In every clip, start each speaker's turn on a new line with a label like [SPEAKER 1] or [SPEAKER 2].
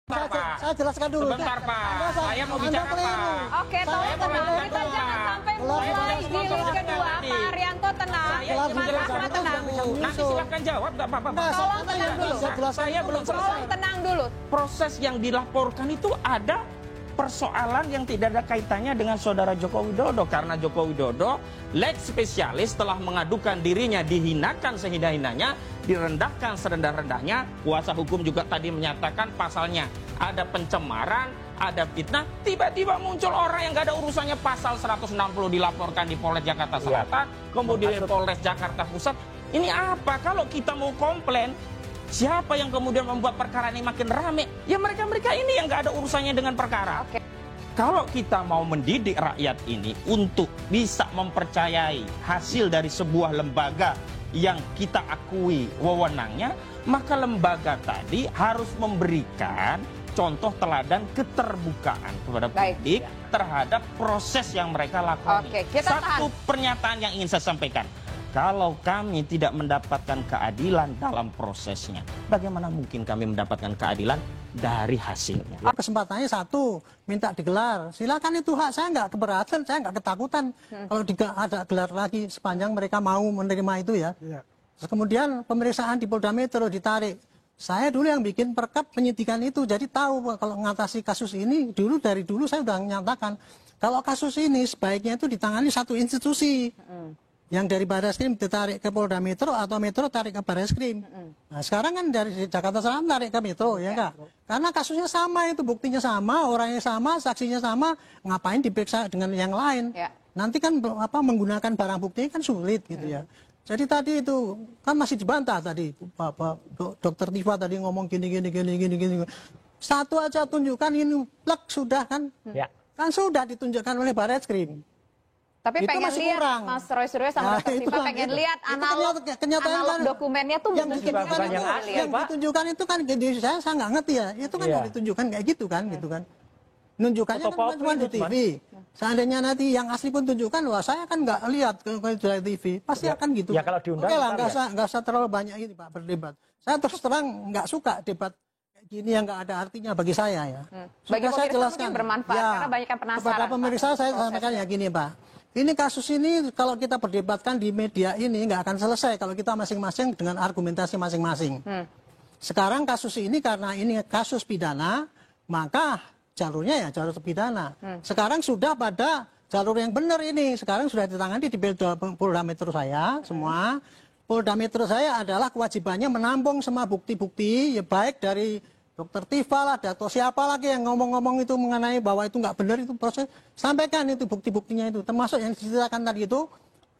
[SPEAKER 1] Saya jelaskan dulu.
[SPEAKER 2] Sebentar Pak, saya mau bicara Pak.
[SPEAKER 3] Oke, tolong tenang. Kita jangan sampai mulai di ring kedua. Pak Haryanto tenang. Mas Ahmad tenang.
[SPEAKER 2] Nanti silakan jawab, nggak apa-apa.
[SPEAKER 3] Tolong tenang dulu.
[SPEAKER 2] Saya belum selesai.
[SPEAKER 3] Tolong tenang dulu.
[SPEAKER 2] Proses yang dilaporkan itu ada persoalan yang tidak ada kaitannya dengan saudara Joko Widodo. Karena Joko Widodo, leg spesialis, telah mengadukan dirinya dihinakan sehina-hinanya, direndahkan serendah-rendahnya. Kuasa hukum juga tadi menyatakan pasalnya ada pencemaran, ada fitnah. Tiba-tiba muncul orang yang gak ada urusannya, pasal 160 dilaporkan di Polres Jakarta Selatan, kemudian di Polres Jakarta Pusat. Ini apa? Kalau kita mau komplain, siapa yang kemudian membuat perkara ini makin rame? Ya mereka-mereka ini yang gak ada urusannya dengan perkara.
[SPEAKER 3] Oke.
[SPEAKER 2] Kalau kita mau mendidik rakyat ini untuk bisa mempercayai hasil dari sebuah lembaga yang kita akui wewenangnya, maka lembaga tadi harus memberikan contoh teladan keterbukaan kepada publik terhadap proses yang mereka lakukan.
[SPEAKER 3] Oke, kita
[SPEAKER 2] Satu pernyataan yang ingin saya sampaikan. Kalau kami tidak mendapatkan keadilan dalam prosesnya, bagaimana mungkin kami mendapatkan keadilan dari hasilnya?
[SPEAKER 1] Kesempatannya satu, minta digelar. Silakan, itu hak saya, nggak keberatan, saya nggak ketakutan. Kalau ada gelar lagi sepanjang mereka mau menerima itu ya. Terus kemudian pemeriksaan di Polda Metro ditarik. Saya dulu yang bikin perkap penyidikan itu, jadi tahu kalau mengatasi kasus ini dari dulu saya sudah menyatakan kalau kasus ini sebaiknya itu ditangani satu institusi. Yang dari Barreskrim ditarik ke Polda Metro atau Metro tarik ke Barreskrim. Nah sekarang kan dari Jakarta Selatan tarik ke Metro, ya enggak? Karena kasusnya sama, itu buktinya sama, orangnya sama, saksinya sama, ngapain diperiksa dengan yang lain? Nanti kan menggunakan barang buktinya kan sulit gitu ya. Jadi tadi itu kan masih dibantah tadi, Dokter Tifa tadi ngomong gini. Satu aja tunjukkan ini plek sudah kan? Kan sudah ditunjukkan oleh Barreskrim.
[SPEAKER 3] Tapi
[SPEAKER 1] itu
[SPEAKER 3] pengen lihat
[SPEAKER 1] kurang.
[SPEAKER 3] Mas Roy Suryo sama Dr. Tifa pengen lihat analog dokumennya tuh
[SPEAKER 1] yang ditunjukkan itu kan saya nggak ngerti ya. Itu kan yang ditunjukkan kayak gitu kan. Nunjukannya kan cuma di TV. Seandainya nanti yang asli pun tunjukkan, wah saya kan nggak lihat ke TV. Pasti akan gitu.
[SPEAKER 4] Ya kalau diundang.
[SPEAKER 1] Oke lah, nggak usah terlalu banyak ini Pak berdebat. Saya terus terang nggak suka debat gini yang nggak ada artinya bagi saya ya.
[SPEAKER 3] Bagi
[SPEAKER 1] saya jelaskan
[SPEAKER 3] bermanfaat karena banyak yang penasaran.
[SPEAKER 1] Kepada pemirsa saya sampaikan ya gini Pak. Ini kasus ini kalau kita berdebatkan di media ini nggak akan selesai kalau kita masing-masing dengan argumentasi masing-masing. Sekarang kasus ini karena ini kasus pidana, maka jalurnya ya jalur pidana. Sekarang sudah pada jalur yang benar ini. Sekarang sudah ditangani di Polda Metro saya semua. Polda Metro saya adalah kewajibannya menampung semua bukti-bukti ya baik dari Dokter Tifa lah, atau siapa lagi yang ngomong-ngomong itu mengenai bahwa itu nggak benar itu proses, sampaikan itu bukti-buktinya itu, termasuk yang diceritakan tadi itu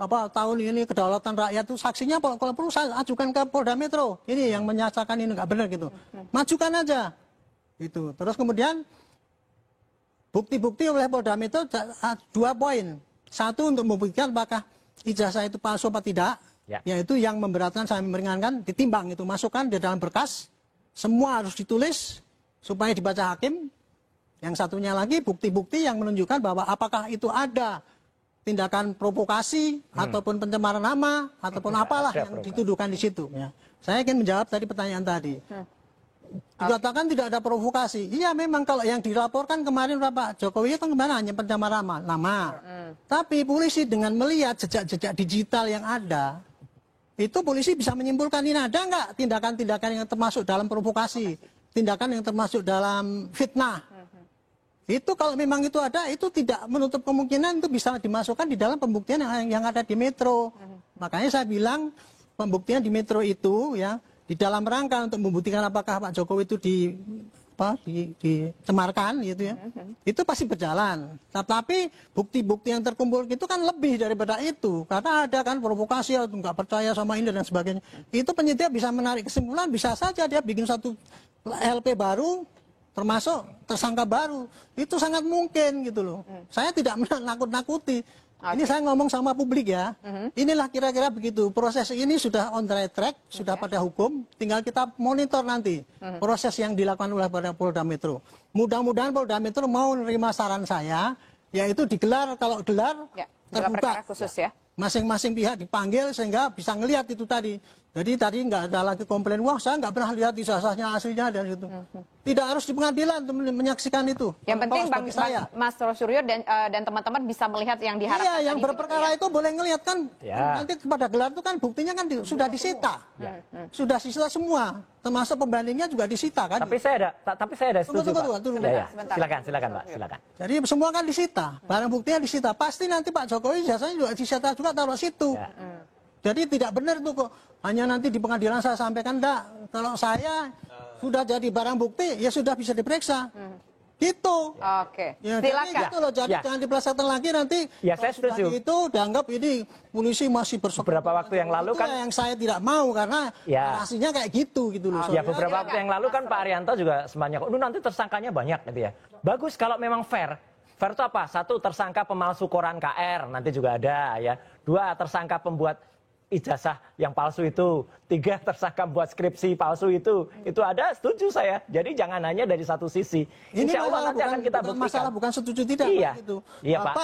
[SPEAKER 1] tahun ini kedaulatan rakyat itu saksinya kalau perlu saya ajukan ke Polda Metro, ini yang menyatakan ini nggak benar gitu, majukan aja, itu. Terus kemudian bukti-bukti oleh Polda Metro 2 poin, satu untuk membuktikan apakah ijazah itu palsu atau tidak, yaitu yang memberatkan sampai meringankan ditimbang itu, masukkan di dalam berkas. Semua harus ditulis supaya dibaca hakim. Yang satunya lagi bukti-bukti yang menunjukkan bahwa apakah itu ada tindakan provokasi ataupun pencemaran nama ataupun apalah yang dituduhkan di situ. Ya. Saya ingin menjawab tadi pertanyaan tadi. Dikatakan tidak ada provokasi. Iya memang kalau yang dilaporkan kemarin Pak Jokowi itu kemana hanya pencemaran nama. Tapi polisi dengan melihat jejak-jejak digital yang ada, itu polisi bisa menyimpulkan ini ada nggak tindakan-tindakan yang termasuk dalam provokasi, tindakan yang termasuk dalam fitnah. Itu kalau memang itu ada, itu tidak menutup kemungkinan itu bisa dimasukkan di dalam pembuktian yang ada di Metro. Makanya saya bilang pembuktian di Metro itu ya di dalam rangka untuk membuktikan apakah Pak Jokowi itu dicemarkan gitu ya, itu pasti berjalan. Tapi bukti-bukti yang terkumpul itu kan lebih daripada itu, karena ada kan provokasi atau nggak percaya sama ini dan sebagainya. Itu penyidik bisa menarik kesimpulan, bisa saja dia bikin satu LP baru, termasuk tersangka baru, itu sangat mungkin gitu loh. Saya tidak menakut-nakuti. Ini saya ngomong sama publik ya. Inilah kira-kira begitu. Proses ini sudah on the right track, sudah pada hukum. Tinggal kita monitor nanti proses yang dilakukan oleh Polda Metro. Mudah-mudahan Polda Metro mau menerima saran saya, yaitu digelar, kalau gelar terbuka.
[SPEAKER 3] Khusus ya.
[SPEAKER 1] Masing-masing pihak dipanggil sehingga bisa ngelihat itu tadi. Jadi tadi nggak ada lagi komplain, wah saya nggak pernah lihat ijazahnya aslinya dan itu. Tidak harus di pengadilan untuk menyaksikan itu.
[SPEAKER 3] Yang penting Mas Rosuryo dan teman-teman bisa melihat yang diharapkan.
[SPEAKER 1] Iya, yang berperkara itu boleh ngelihat kan. Nanti kepada gelar itu kan buktinya kan sudah disita. Sudah disita semua, termasuk pembandingnya juga disita kan.
[SPEAKER 4] Tapi saya ada setuju, Pak. Silakan, Pak. Silakan.
[SPEAKER 1] Jadi semua kan disita, barang buktinya disita. Pasti nanti Pak Jokowi ijazahnya juga disita juga taruh situ. Jadi tidak benar tuh kok. Hanya nanti di pengadilan saya sampaikan, enggak. Kalau saya sudah jadi barang bukti, ya sudah bisa diperiksa. Gitu.
[SPEAKER 3] Oke.
[SPEAKER 1] Ya,
[SPEAKER 3] silakan.
[SPEAKER 1] Jadi gitu loh, jadi jangan dipelesetkan lagi nanti.
[SPEAKER 4] Ya, saya setuju.
[SPEAKER 1] Itu dianggap ini polisi masih
[SPEAKER 4] beberapa waktu yang lalu
[SPEAKER 1] itu
[SPEAKER 4] kan
[SPEAKER 1] yang saya tidak mau karena narasinya kayak gitu loh.
[SPEAKER 4] Ya, beberapa waktu yang lalu kan Pak Arianto juga semuanya kok nanti tersangkanya banyak gitu ya. Bagus kalau memang fair. Fair itu apa? 1, tersangka pemalsu koran KR, nanti juga ada ya. 2, tersangka pembuat ijazah yang palsu itu. 3, tersangka buat skripsi palsu itu ada, setuju saya. Jadi jangan hanya dari satu sisi. Insya Allah nanti akan kita buktikan.
[SPEAKER 1] Masalah bukan setuju tidak.
[SPEAKER 4] Iya,
[SPEAKER 1] gitu.
[SPEAKER 4] Iya Pak.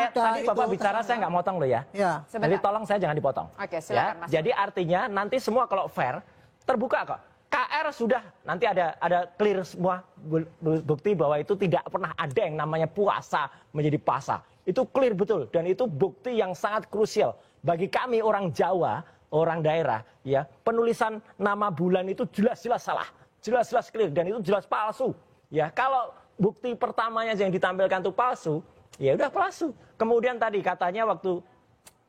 [SPEAKER 4] Tadi Bapak bicara saya nggak motong loh ya. Jadi tolong saya jangan dipotong.
[SPEAKER 3] Oke, silakan, Mas.
[SPEAKER 4] Jadi artinya nanti semua kalau fair terbuka kok. KR sudah nanti ada clear semua bukti bahwa itu tidak pernah ada yang namanya puasa menjadi pasa. Itu clear betul dan itu bukti yang sangat krusial bagi kami orang Jawa, orang daerah ya. Penulisan nama bulan itu jelas-jelas salah, jelas-jelas clear dan itu jelas palsu. Ya, kalau bukti pertamanya yang ditampilkan itu palsu, ya udah palsu. Kemudian tadi katanya waktu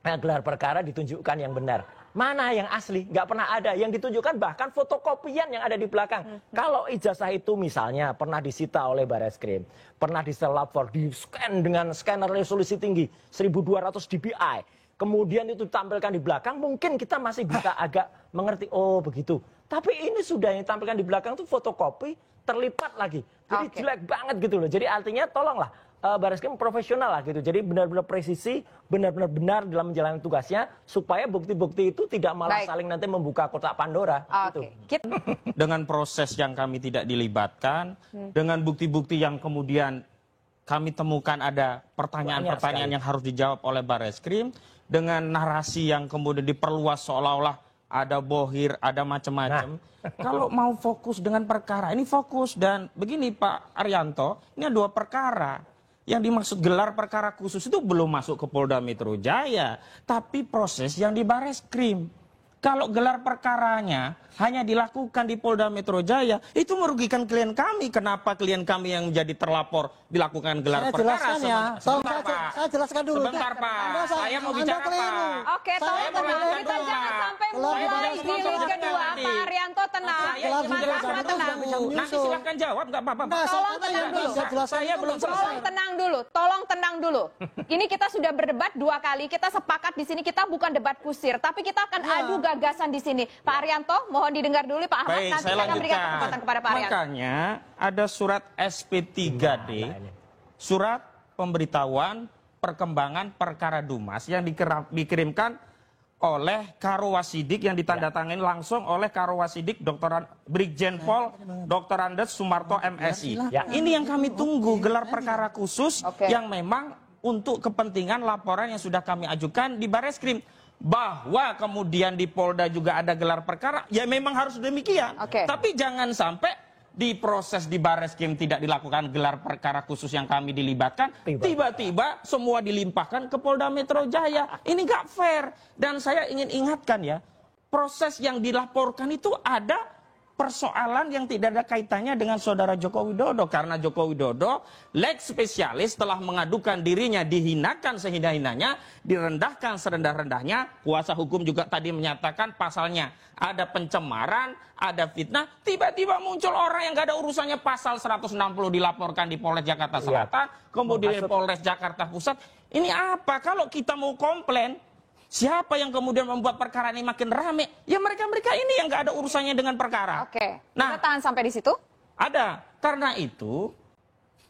[SPEAKER 4] gelar perkara ditunjukkan yang benar. Mana yang asli? Nggak pernah ada. Yang ditunjukkan bahkan fotokopian yang ada di belakang. Kalau ijazah itu misalnya pernah disita oleh Barreskrim, pernah diselapor, di-scan dengan scanner resolusi tinggi, 1200 dpi. Kemudian itu ditampilkan di belakang, mungkin kita masih bisa agak mengerti, oh begitu. Tapi ini sudah yang ditampilkan di belakang itu fotokopi, terlipat lagi. Jadi jelek banget gitu loh. Jadi artinya tolonglah. Barreskrim profesional lah gitu. Jadi benar-benar presisi, benar-benar benar dalam menjalankan tugasnya supaya bukti-bukti itu tidak malah saling nanti membuka kotak Pandora. Gitu.
[SPEAKER 2] Dengan proses yang kami tidak dilibatkan, dengan bukti-bukti yang kemudian kami temukan ada pertanyaan-pertanyaan yang harus dijawab oleh Barreskrim, dengan narasi yang kemudian diperluas seolah-olah ada bohir, ada macam-macam. Kalau mau fokus dengan perkara, ini fokus. Dan begini Pak Arianto, ini ada 2 perkara. Yang dimaksud gelar perkara khusus itu belum masuk ke Polda Metro Jaya, tapi proses yang di Barreskrim. Kalau gelar perkaranya hanya dilakukan di Polda Metro Jaya, itu merugikan klien kami. Kenapa klien kami yang menjadi terlapor dilakukan gelar perkara?
[SPEAKER 1] Saya jelaskan dulu.
[SPEAKER 2] Sebentar Pak, saya mau bicara Pak.
[SPEAKER 3] Oke, tolong kita jangan sampai mulai di lift kedua. Pak Arianto tenang, Mas Rahmat tenang.
[SPEAKER 2] Nanti silahkan jawab, nggak apa-apa.
[SPEAKER 3] Tolong tenang dulu.
[SPEAKER 2] Saya belum selesai.
[SPEAKER 3] Tolong tenang dulu. Ini kita sudah berdebat 2 kali. Kita sepakat di sini kita bukan debat kusir, tapi kita akan adu gagasan di sini. Pak Arianto, mohon didengar dulu Pak Ahmad.
[SPEAKER 2] Baik,
[SPEAKER 3] nanti
[SPEAKER 2] saya
[SPEAKER 3] akan berikan kesempatan kepada Pak Arianto.
[SPEAKER 2] Makanya ada surat SP3D, surat pemberitahuan perkembangan perkara Dumas yang dikirimkan oleh Karo Wasidik yang ditandatangani langsung oleh Karo Wasidik Dr. Brigjen Pol Dr. Andes Sumarto MSI. Ini yang kami tunggu, gelar perkara khusus yang memang untuk kepentingan laporan yang sudah kami ajukan di Barreskrim. Bahwa kemudian di Polda juga ada gelar perkara, ya memang harus demikian. Tapi jangan sampai di proses di Barreskrim tidak dilakukan gelar perkara khusus yang kami dilibatkan, tiba-tiba semua dilimpahkan ke Polda Metro Jaya. Ini nggak fair. Dan saya ingin ingatkan ya, proses yang dilaporkan itu ada persoalan yang tidak ada kaitannya dengan saudara Joko Widodo. Karena Joko Widodo, leg spesialis telah mengadukan dirinya dihinakan sehina-hinanya, direndahkan serendah-rendahnya. Kuasa hukum juga tadi menyatakan pasalnya ada pencemaran, ada fitnah. Tiba-tiba muncul orang yang gak ada urusannya, pasal 160 dilaporkan di Polres Jakarta Selatan, kemudian di Polres Jakarta Pusat. Ini apa? Kalau kita mau komplain, siapa yang kemudian membuat perkara ini makin rame? Ya mereka-mereka ini yang nggak ada urusannya dengan perkara.
[SPEAKER 3] Nah, kita tahan sampai di situ?
[SPEAKER 2] Ada. Karena itu,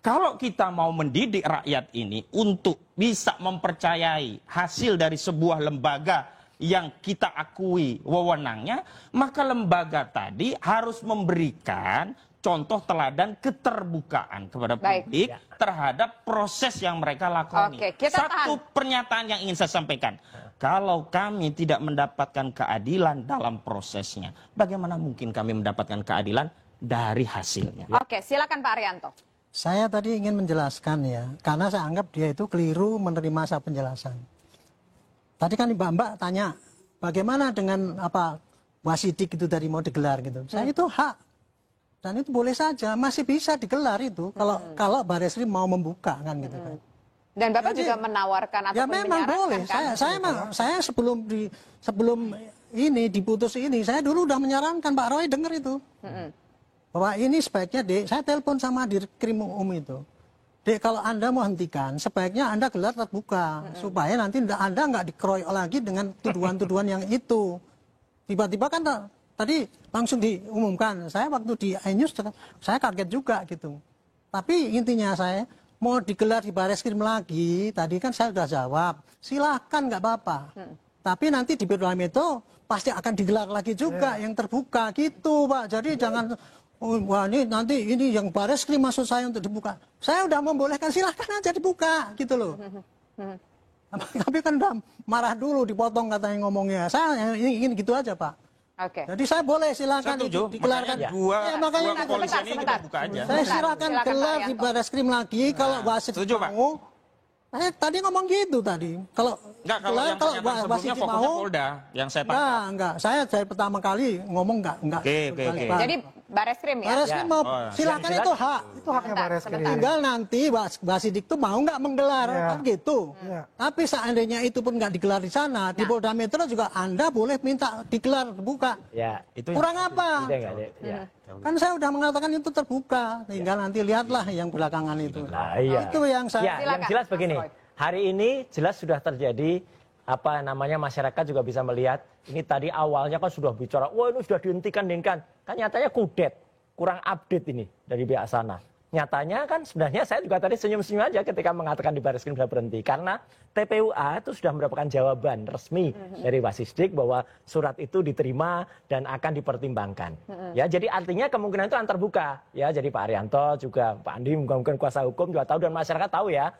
[SPEAKER 2] kalau kita mau mendidik rakyat ini untuk bisa mempercayai hasil dari sebuah lembaga yang kita akui wewenangnya, maka lembaga tadi harus memberikan contoh teladan keterbukaan kepada
[SPEAKER 3] Baik.
[SPEAKER 2] publik terhadap proses yang mereka lakoni.
[SPEAKER 3] Oke, kita
[SPEAKER 2] Satu pernyataan yang ingin saya sampaikan. Kalau kami tidak mendapatkan keadilan dalam prosesnya, bagaimana mungkin kami mendapatkan keadilan dari hasilnya?
[SPEAKER 3] Oke, silakan Pak Arianto.
[SPEAKER 1] Saya tadi ingin menjelaskan ya, karena saya anggap dia itu keliru menerima saya penjelasan. Tadi kan Mbak tanya, bagaimana dengan wasidik itu tadi mau digelar gitu. Saya itu hak, dan itu boleh saja, masih bisa digelar itu kalau Barreskrim mau membuka kan gitu kan.
[SPEAKER 3] Dan Bapak juga menawarkan atau
[SPEAKER 1] Ya memang boleh.
[SPEAKER 3] kan?
[SPEAKER 1] Saya sebelum ini diputus ini, saya dulu udah menyarankan Pak Roy dengar itu. Bahwa ini sebaiknya Dek, saya telepon sama Dirkrim itu. Dek, kalau Anda mau hentikan, sebaiknya Anda gelar terbuka. Supaya nanti Anda nggak dikeroyok lagi dengan tuduhan-tuduhan yang itu. Tiba-tiba kan tadi langsung diumumkan. Saya waktu di iNews, saya kaget juga gitu. Tapi intinya saya, mau digelar di Barreskrim lagi, tadi kan saya sudah jawab. Silahkan, nggak apa-apa. Tapi nanti di Polda Metro pasti akan digelar lagi juga yang terbuka gitu Pak. Jadi jangan... wah ini nanti ini yang Barreskrim maksud saya untuk dibuka. Saya udah membolehkan, silahkan aja dibuka gitu loh. Tapi kan udah marah dulu, dipotong katanya ngomongnya. Saya ingin gitu aja Pak.
[SPEAKER 3] Oke.
[SPEAKER 1] Jadi saya boleh silahkan dikelarkan.
[SPEAKER 2] Dua kepolisian ini kita buka aja.
[SPEAKER 1] Saya silahkan gelar di Barreskrim lagi kalau wasit mau. Saya tadi ngomong gitu tadi. Kalau
[SPEAKER 2] sebelumnya fokusnya Polda yang saya tangkap.
[SPEAKER 1] Enggak. Saya dari pertama kali ngomong enggak.
[SPEAKER 2] Oke.
[SPEAKER 3] Jadi Barreskrim ya?
[SPEAKER 1] Barreskrim mau silakan itu hak.
[SPEAKER 5] Itu haknya Barreskrim.
[SPEAKER 1] Tinggal nanti Basidik itu mau nggak menggelar kan gitu. Tapi seandainya itu pun nggak digelar di sana, di Polda Metro juga Anda boleh minta digelar terbuka.
[SPEAKER 4] Ya, itu
[SPEAKER 1] kurang apa? Kan saya udah mengatakan itu terbuka. Tinggal nanti lihatlah yang belakangan itu.
[SPEAKER 4] Nah, iya.
[SPEAKER 1] Itu yang saya.
[SPEAKER 4] Ya, yang jelas begini. Hari ini jelas sudah terjadi masyarakat juga bisa melihat ini tadi awalnya kan sudah bicara wah ini sudah dihentikan kan nyatanya kudet, kurang update ini dari pihak sana. Nyatanya kan sebenarnya saya juga tadi senyum-senyum aja ketika mengatakan di Barreskrim sudah berhenti karena TPUA itu sudah mendapatkan jawaban resmi dari Wasisdik bahwa surat itu diterima dan akan dipertimbangkan. Ya, jadi artinya kemungkinan itu akan terbuka ya. Jadi Pak Arianto juga Pak Andi mungkin kuasa hukum juga tahu dan masyarakat tahu ya.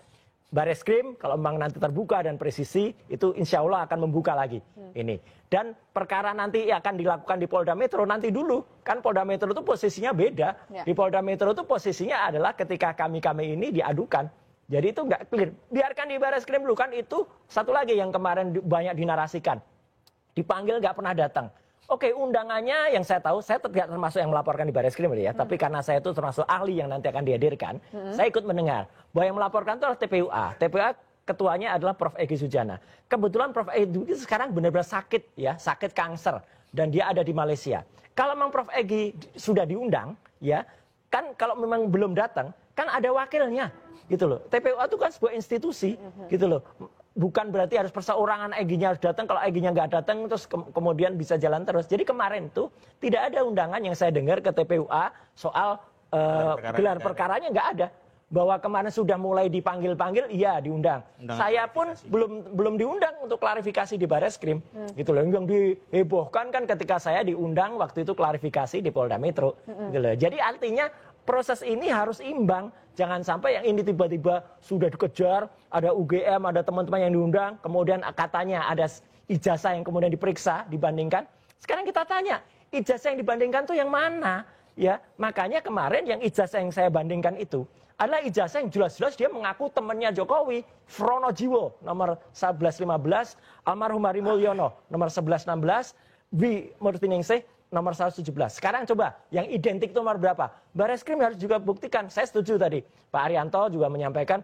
[SPEAKER 4] Barreskrim kalau memang nanti terbuka dan presisi itu insya Allah akan membuka lagi ini. Dan perkara nanti akan dilakukan di Polda Metro nanti dulu. Kan Polda Metro itu posisinya beda. Di Polda Metro itu posisinya adalah ketika kami ini diadukan. Jadi itu nggak clear. Biarkan di Barreskrim dulu kan itu satu lagi yang kemarin banyak dinarasikan. Dipanggil nggak pernah datang. Oke, undangannya yang saya tahu, saya tidak termasuk yang melaporkan di Barreskrim ya, tapi karena saya itu termasuk ahli yang nanti akan dihadirkan, saya ikut mendengar bahwa yang melaporkan itu adalah TPUA. TPUA ketuanya adalah Prof. Egy Sujana. Kebetulan Prof. Egy sekarang benar-benar sakit ya, sakit kanker dan dia ada di Malaysia. Kalau memang Prof. Egy sudah diundang ya, kan kalau memang belum datang, kan ada wakilnya gitu loh. TPUA itu kan sebuah institusi gitu loh. Bukan berarti harus perseorangan Egy-nya harus datang, kalau Egy-nya nggak datang terus kemudian bisa jalan terus. Jadi kemarin tuh tidak ada undangan yang saya dengar ke TPUA soal gelar perkaranya nggak ada. Bahwa kemarin sudah mulai dipanggil-panggil, iya diundang. Saya pun belum diundang untuk klarifikasi di Barreskrim. Gitu loh. Yang dihebohkan kan ketika saya diundang waktu itu klarifikasi di Polda Metro. Gitu loh. Jadi artinya proses ini harus imbang. Jangan sampai yang ini tiba-tiba sudah dikejar, ada UGM, ada teman-teman yang diundang, kemudian katanya ada ijazah yang kemudian diperiksa, dibandingkan. Sekarang kita tanya, ijazah yang dibandingkan tuh yang mana? Ya, makanya kemarin yang ijazah yang saya bandingkan itu adalah ijazah yang jelas-jelas dia mengaku temannya Jokowi, Frono Jiwo, nomor 1115, almarhum Hari Mulyono, nomor 1116, B. Murtiningsih, nomor 117. Sekarang coba, yang identik itu nomor berapa? Barreskrim harus juga buktikan. Saya setuju tadi. Pak Arianto juga menyampaikan,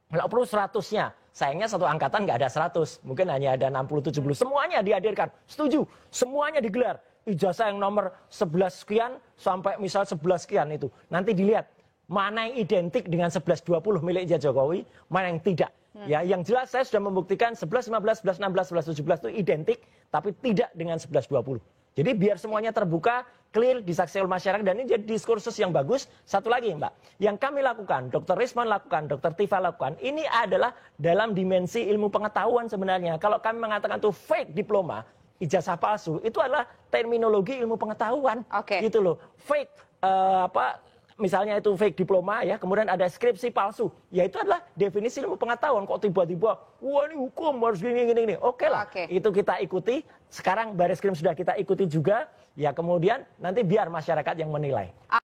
[SPEAKER 4] kalau perlu 100-nya. Sayangnya satu angkatan nggak ada 100. Mungkin hanya ada 60-70. Semuanya dihadirkan. Setuju. Semuanya digelar. Ijazah yang nomor 11 sekian sampai misal 11 sekian itu. Nanti dilihat mana yang identik dengan 1120 milik Jokowi, mana yang tidak. Ya, yang jelas saya sudah membuktikan 11, 15, 11, 16, 11, 17 itu identik, tapi tidak dengan 1120. Jadi biar semuanya terbuka, clear, disaksikan oleh masyarakat, dan ini jadi diskursus yang bagus. Satu lagi Mbak, yang kami lakukan, Dr. Risman lakukan, Dr. Tifa lakukan, ini adalah dalam dimensi ilmu pengetahuan sebenarnya. Kalau kami mengatakan itu fake diploma, ijazah palsu, itu adalah terminologi ilmu pengetahuan. Gitu loh. Fake misalnya itu fake diploma ya, kemudian ada skripsi palsu, ya itu adalah definisi ilmu pengetahuan. Kok tiba-tiba, wah ini hukum harus gini. Oke lah, itu kita ikuti. Sekarang Baris Krim sudah kita ikuti juga, ya kemudian nanti biar masyarakat yang menilai.